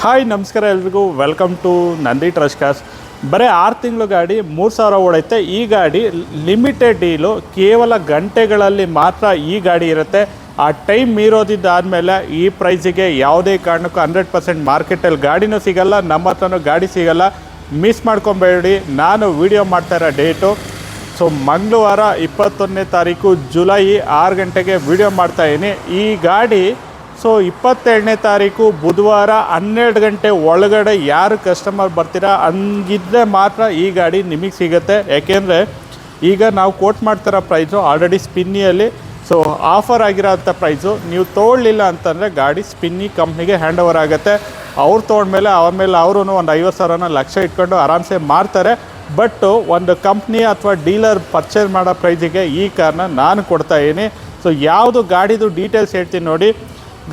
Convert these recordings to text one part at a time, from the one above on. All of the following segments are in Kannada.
ಹಾಯ್ ನಮಸ್ಕಾರ ಎಲ್ರಿಗೂ welcome to Nandi trust cars. ಬರೀ 6 ತಿಂಗಳು ಗಾಡಿ 3000 ಓಡೈತೆ. ಈ ಗಾಡಿ ಲಿಮಿಟೆಡ್ ಡೀಲು, ಕೇವಲ ಗಂಟೆಗಳಲ್ಲಿ ಮಾತ್ರ ಈ ಗಾಡಿ ಇರುತ್ತೆ. ಆ ಟೈಮ್ ಮೀರೋದಿದ್ದಾದಮೇಲೆ ಈ ಪ್ರೈಸಿಗೆ ಯಾವುದೇ ಕಾರಣಕ್ಕೂ 100% ಮಾರ್ಕೆಟಲ್ಲಿ ಗಾಡಿನೂ ಸಿಗಲ್ಲ, ನಮ್ಮ ಹತ್ರನೂ ಗಾಡಿ ಸಿಗಲ್ಲ. ಮಿಸ್ ಮಾಡ್ಕೊಬೇಡಿ. ನಾನು ವಿಡಿಯೋ ಮಾಡ್ತಾ ಇರೋ ಡೇಟು ಮಂಗಳವಾರ 21ನೇ ತಾರೀಕು ಜುಲೈ 6 ಗಂಟೆಗೆ ವಿಡಿಯೋ ಮಾಡ್ತಾಯಿದ್ದೀನಿ. ಈ ಗಾಡಿ 27ನೇ ತಾರೀಕು ಬುಧವಾರ 12 ಗಂಟೆ ಒಳಗಡೆ ಯಾರು ಕಸ್ಟಮರ್ ಬರ್ತೀರಾ ಹಂಗಿದ್ರೆ ಮಾತ್ರ ಈ ಗಾಡಿ ನಿಮಗೆ ಸಿಗುತ್ತೆ. ಯಾಕೆಂದರೆ ಈಗ ನಾವು ಕೋಟ್ ಮಾಡ್ತಿರೋ ಪ್ರೈಸು ಆಲ್ರೆಡಿ ಸ್ಪಿನ್ನಿಯಲ್ಲಿ ಆಫರ್ ಆಗಿರೋಂಥ ಪ್ರೈಸು. ನೀವು ತೊಗೊಳ್ಳಿಲ್ಲ ಅಂತಂದರೆ ಗಾಡಿ ಸ್ಪಿನ್ನಿ ಕಂಪ್ನಿಗೆ ಹ್ಯಾಂಡ್ ಓವರ್ ಆಗುತ್ತೆ. ಅವ್ರು ತೊಗೊಂಡ್ಮೇಲೆ ಅವರು ಒಂದು 50,000ನ ಲಕ್ಷ ಇಟ್ಕೊಂಡು ಆರಾಮ್ಸೆ ಮಾರ್ತಾರೆ. ಬಟ್ ಒಂದು ಕಂಪ್ನಿ ಅಥವಾ ಡೀಲರ್ ಪರ್ಚೇಸ್ ಮಾಡೋ ಪ್ರೈಸಿಗೆ ಈ ಕಾರ್ನ ನಾನು ಕೊಡ್ತಾಯಿದ್ದೀನಿ. ಯಾವುದು ಗಾಡಿದು ಡೀಟೇಲ್ಸ್ ಹೇಳ್ತೀನಿ ನೋಡಿ.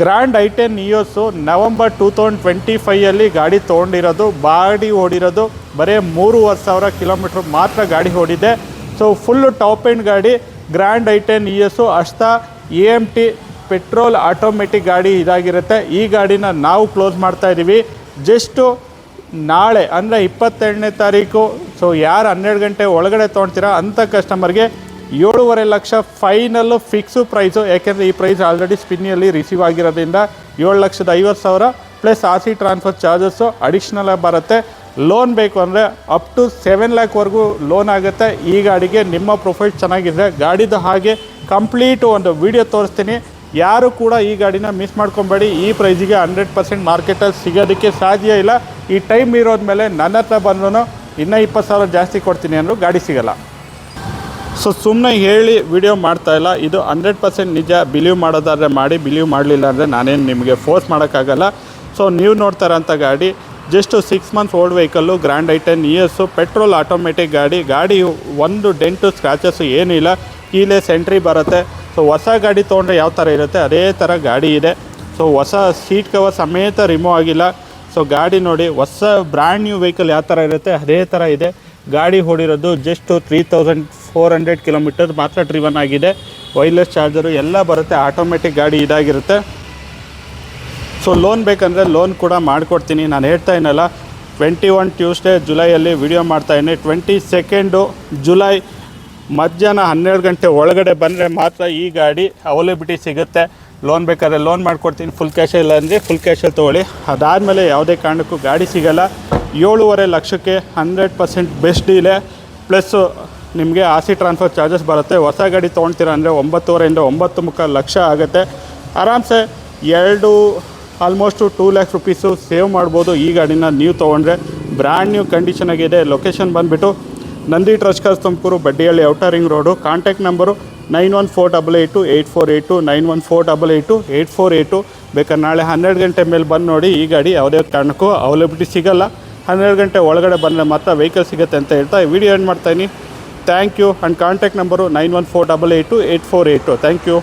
ಗ್ರ್ಯಾಂಡ್ ಐ10 ನಿಯೋಸು ನವಂಬರ್ 2025 ಗಾಡಿ ತೊಗೊಂಡಿರೋದು, ಗಾಡಿ ಓಡಿರೋದು ಬರೀ 3,500 ಕಿಲೋಮೀಟ್ರ್ ಮಾತ್ರ ಗಾಡಿ ಓಡಿದೆ. ಫುಲ್ಲು ಟಾಪ್ ಎಂಡ್ ಗಾಡಿ. ಗ್ರ್ಯಾಂಡ್ ಐ10 ನಿಯೋಸು ಅಷ್ಟಾ AMT ಪೆಟ್ರೋಲ್ ಆಟೋಮೆಟಿಕ್ ಗಾಡಿ ಇದಾಗಿರುತ್ತೆ. ಈ ಗಾಡಿನ ನಾವು ಕ್ಲೋಸ್ ಮಾಡ್ತಾಯಿದ್ದೀವಿ ಜಸ್ಟು ನಾಳೆ ಅಂದರೆ 22ನೇ ತಾರೀಕು. ಯಾರು 12 ಗಂಟೆ ಒಳಗಡೆ ತೊಗೊಳ್ತೀರಾ ಅಂಥ ಕಸ್ಟಮರ್ಗೆ 7.5 ಲಕ್ಷ ಫೈನಲ್ಲು ಫಿಕ್ಸು ಪ್ರೈಸು. ಯಾಕೆಂದರೆ ಈ ಪ್ರೈಸ್ ಆಲ್ರೆಡಿ ಸ್ಪಿನ್ನಿಯಲ್ಲಿ ರಿಸೀವ್ ಆಗಿರೋದ್ರಿಂದ 7,50,000 plus RC transfer charges additional ಬರುತ್ತೆ. ಲೋನ್ ಬೇಕು ಅಂದರೆ ಅಪ್ ಟು 7 ಲ್ಯಾಕ್ವರೆಗೂ ಲೋನ್ ಆಗುತ್ತೆ. ಈ ಗಾಡಿಗೆ ನಿಮ್ಮ ಪ್ರೊಫೈಲ್ ಚೆನ್ನಾಗಿದೆ. ಗಾಡಿದು ಹಾಗೆ ಕಂಪ್ಲೀಟು ಒಂದು ವಿಡಿಯೋ ತೋರಿಸ್ತೀನಿ. ಯಾರು ಕೂಡ ಈ ಗಾಡಿನ ಮಿಸ್ ಮಾಡ್ಕೊಬೇಡಿ. ಈ ಪ್ರೈಸಿಗೆ 100% ಮಾರ್ಕೆಟಲ್ಲಿ ಸಿಗೋದಕ್ಕೆ ಸಾಧ್ಯ ಇಲ್ಲ. ಈ ಟೈಮ್ ಇರೋದ್ಮೇಲೆ ನನ್ನ ಹತ್ರ ಬಂದ್ರೂ ಇನ್ನೂ 20,000 ಜಾಸ್ತಿ ಕೊಡ್ತೀನಿ ಅಂದರೂ ಗಾಡಿ ಸಿಗೋಲ್ಲ. ಸುಮ್ಮನೆ ಹೇಳಿ ವಿಡಿಯೋ ಮಾಡ್ತಾಯಿಲ್ಲ. ಇದು 100% ನಿಜ. ಬಿಲೀವ್ ಮಾಡೋದಾದರೆ ಮಾಡಿ, ಬಿಲೀವ್ ಮಾಡಲಿಲ್ಲ ಅಂದರೆ ನಾನೇನು ನಿಮಗೆ ಫೋರ್ಸ್ ಮಾಡೋಕ್ಕಾಗಲ್ಲ. ನೀವು ನೋಡ್ತಾ ಇರೋಂಥ ಗಾಡಿ just 6 months old vehicle, Grand ಐ10 ಇಯರ್ಸು, ಪೆಟ್ರೋಲ್ ಆಟೋಮೆಟಿಕ್ ಗಾಡಿ ಒಂದು ಡೆಂಟು ಸ್ಕ್ರಾಚಸ್ಸು ಏನಿಲ್ಲ. ಕೀಲೆಸ್ ಎಂಟ್ರಿ ಬರುತ್ತೆ. ಹೊಸ ಗಾಡಿ ತೊಗೊಂಡ್ರೆ ಯಾವ ಥರ ಇರುತ್ತೆ ಅದೇ ಥರ ಗಾಡಿ ಇದೆ. ಹೊಸ ಸೀಟ್ ಕವರ್ ಸಮೇತ ರಿಮೂವ್ ಆಗಿಲ್ಲ. ಗಾಡಿ ನೋಡಿ, ಹೊಸ ಬ್ರ್ಯಾಂಡ್ ನ್ಯೂ ವೆಹಿಕಲ್ ಯಾವ ಥರ ಇರುತ್ತೆ ಅದೇ ಥರ ಇದೆ. ಗಾಡಿ ಓಡಿರೋದು ಜಸ್ಟು 3,400 ಕಿಲೋಮೀಟರ್ ಮಾತ್ರ ಡ್ರಿವನ್ ಆಗಿದೆ. ವೈರ್ಲೆಸ್ ಚಾರ್ಜರು ಎಲ್ಲ ಬರುತ್ತೆ. ಆಟೋಮೆಟಿಕ್ ಗಾಡಿ ಇದಾಗಿರುತ್ತೆ. ಲೋನ್ ಬೇಕಂದರೆ ಲೋನ್ ಕೂಡ ಮಾಡಿಕೊಡ್ತೀನಿ. ನಾನು ಹೇಳ್ತಾ ಇದ್ದೀನಲ್ಲ, 21 ಟ್ಯೂಸ್ಡೇ ಜುಲೈಯಲ್ಲಿ ವಿಡಿಯೋ ಮಾಡ್ತಾಯಿದ್ದೀನಿ. 22 ಜುಲೈ ಮಧ್ಯಾಹ್ನ 12 ಗಂಟೆ ಒಳಗಡೆ ಬಂದರೆ ಮಾತ್ರ ಈ ಗಾಡಿ ಅವೈಲೇಬಿಲಿಟಿ ಸಿಗುತ್ತೆ. ಲೋನ್ ಬೇಕಾದ್ರೆ ಲೋನ್ ಮಾಡಿಕೊಡ್ತೀನಿ. ಫುಲ್ ಕ್ಯಾಶ್ ಇಲ್ಲ ಅಂದರೆ ಫುಲ್ ಕ್ಯಾಶಲ್ಲಿ ತೊಗೊಳ್ಳಿ. ಅದಾದಮೇಲೆ ಯಾವುದೇ ಕಾರಣಕ್ಕೂ ಗಾಡಿ ಸಿಗೋಲ್ಲ. 7.5 ಲಕ್ಷಕ್ಕೆ 100% ಬೆಸ್ಟ್ ಡೀಲೆ. ಪ್ಲಸ್ಸು ನಿಮಗೆ RC ಟ್ರಾನ್ಸ್ಫರ್ ಚಾರ್ಜಸ್ ಬರುತ್ತೆ. ಹೊಸ ಗಾಡಿ ತೊಗೊಳ್ತೀರಾ ಅಂದರೆ 9.5 9.25 ಲಕ್ಷ ಆಗುತ್ತೆ. ಆರಾಮ್ಸೆ ಆಲ್ಮೋಸ್ಟು 2 ಲ್ಯಾಕ್ ರುಪೀಸು ಸೇವ್ ಮಾಡ್ಬೋದು ಈ ಗಾಡಿನ ನೀವು ತೊಗೊಂಡ್ರೆ. ಬ್ರ್ಯಾಂಡ್ ನ್ಯೂ ಕಂಡೀಷನಾಗಿದೆ. ಲೊಕೇಶನ್ ಬಂದುಬಿಟ್ಟು Nandi trust Cars, Tumakuru, Baddihalli, outer ring road. Contact number 9148288482 9148288482. ಬೇಕಾದ್ರೆ ನಾಳೆ 12 ಗಂಟೆ ಮೇಲೆ ಬಂದು ನೋಡಿ. ಈ ಗಾಡಿ ಯಾವುದೇ ಕಾರಣಕ್ಕೂ ಅವೈಲೇಬಿಲಿಟಿ ಸಿಗೋಲ್ಲ. 12 ಗಂಟೆ ಒಳಗಡೆ ಬಂದರೆ ಮಾತ್ರ ವೆಹಿಕಲ್ ಸಿಗುತ್ತೆ ಅಂತ ಹೇಳ್ತಾ ವಿಡಿಯೋ ಎಂಡ್ ಮಾಡ್ತಾಯಿನಿ. Thank you. And contact number 9148288482. Thank you.